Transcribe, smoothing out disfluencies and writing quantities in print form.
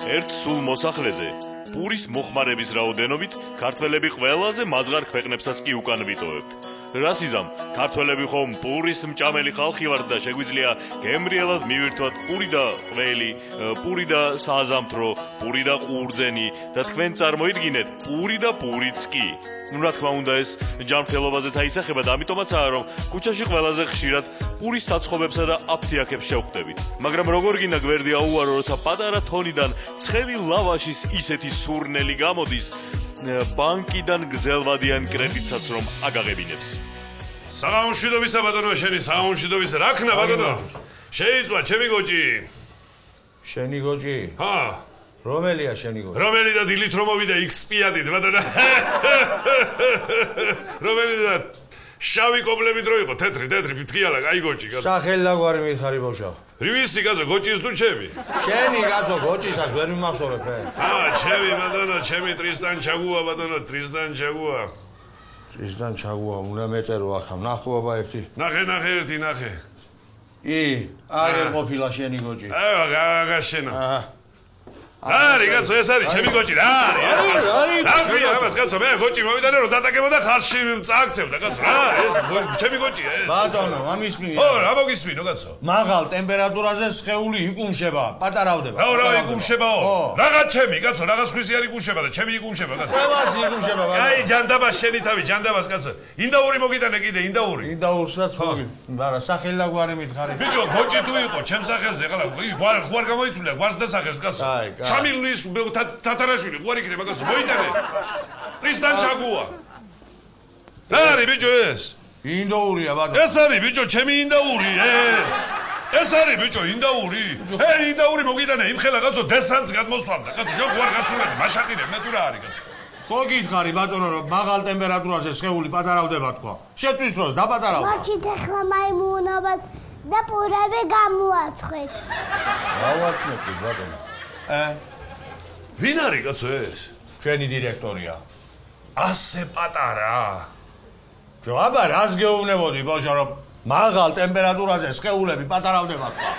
ერთ სულ მოსახლეზე პურის მოხმარების რაოდენობით ქართველები ყველაზე მაღალ ქვეყნებსაც კი უკან ვიტოვებთ. რას იზამ, ქართველები ხომ პურის მჭამელი ხალხი ვართ და შეგვიძლია გემრიელად მივირთვათ პური და ყველი, პური და სააზამთრო, პური და ყურძენი და თქვენ წარმოიდგინეთ პური და პურიც კი. რა თქმა უნდა ეს ჯანმრთელობაზეც აისახება და ამიტომაცაა რომ ქუჩაში ყველაზე ხშირად პურის საცხობებსა და აფთიაქებს შევხვდებით. მაგრამ როგორ გინდა გვერდი აუვარო, როცა პატარა თონიდან ცხელი ლავაშის ისეთი სურნელი გამოდის ბანკიდან გრძელვადიან კრედიტსაც რომ აგაღებინებს. საღამოშვიდობისა ბატონო, შენი საღამოშვიდობის რა ქნა ბატონო? შეიწვა ჩემი გოჭი. შენი გოჭი? ჰა. რომელია შენი გოჭი? რომელი და დილით რომ მოვიდა XP-ად ბატონო. რომელი და შავი კობლებით რო იყო, თეთრი ფიფკიალა, აი გოჭი. სახელლაგვარი მითხარი ბავშო. რივისი კაცო, გოჭის თუ ჩემი? შენი კაცო, გოჭისას ვერ მიმახსოვრებ. ჩემი ბატონო, ჩემი ტრისტან ჩაგუა ბატონო, ტრისტან ჩაგუა. ტრისტან ჩაგუა, უნდა მეწერო ახლა, ნახო აბა ერთი. ნახე ერთი, ნახე. არ ერყოფილა შენი გოჭი. გაგაშენა. არის კაცო, ეს არის ჩემი გოჭი რა არის? რა ამას კაცო, მე გოჭი მოვიდანე რომ დატაკებოდა ხარში წააქცევდა კაცო რა ეს ჩემი გოჭია ეს. ბატონო, ამისმია. ხო, რა მოგისმინო კაცო? მაღალ ტემპერატურაზე სხეული იკუმშება, პატარავდება. რა იკუმშებაო? რაღაც ჩემი კაცო, რაღაც ხვისი არ იკუმშება და ჩემი იკუმშება კაცო. ყველას იკუმშება ბატონო. აი ჯანდაბას შენი თავი, ჯანდაბას კაცო. ინდაური მოგიტანე კიდე, ინდაური. ინდაურსაც მოგი. არა, სახელაგვარი მითხარი. ბიჭო, გოჭი თუ იყო, ჩემ სახელზე ხლა ის ხوار გამოიწვია, გვარს და სახელს კაცო. შამილნის თათარაშვილი ხوار იქნება კაცო, მოიტანე. ტრისტან ჩაგუა. რა არის ბიჭო ეს? ინდაურია ბატონო. ეს არის ბიჭო, ჩემი ინდაური ეს. ეს არის ბიჭო, ინდაური. ინდაური მოგიტანე, იმხელა კაცო, დესანტს გადმოსვამდა. კაცო, ჯო ხوار გასულები, მაშაყირე, მე თუ რა არის კაცო? ხო გითხარი ბატონო, რომ მაღალ ტემპერატურაზე სხეული პატარავდება თქვა. შეწვისროს დაპატარავდა. მოჩით ახლა მაიმუნობას და პურები გამოაცხეთ. გავაცნები ბატონო. ვინ არის კაცო ეს? ჩვენი დირექტორია. ასე პატარა. ჯო აბა რას გეუბნებოდი ბავშო, რომ მაღალ ტემპერატურაზე სხეულები პატარავდება თქვა.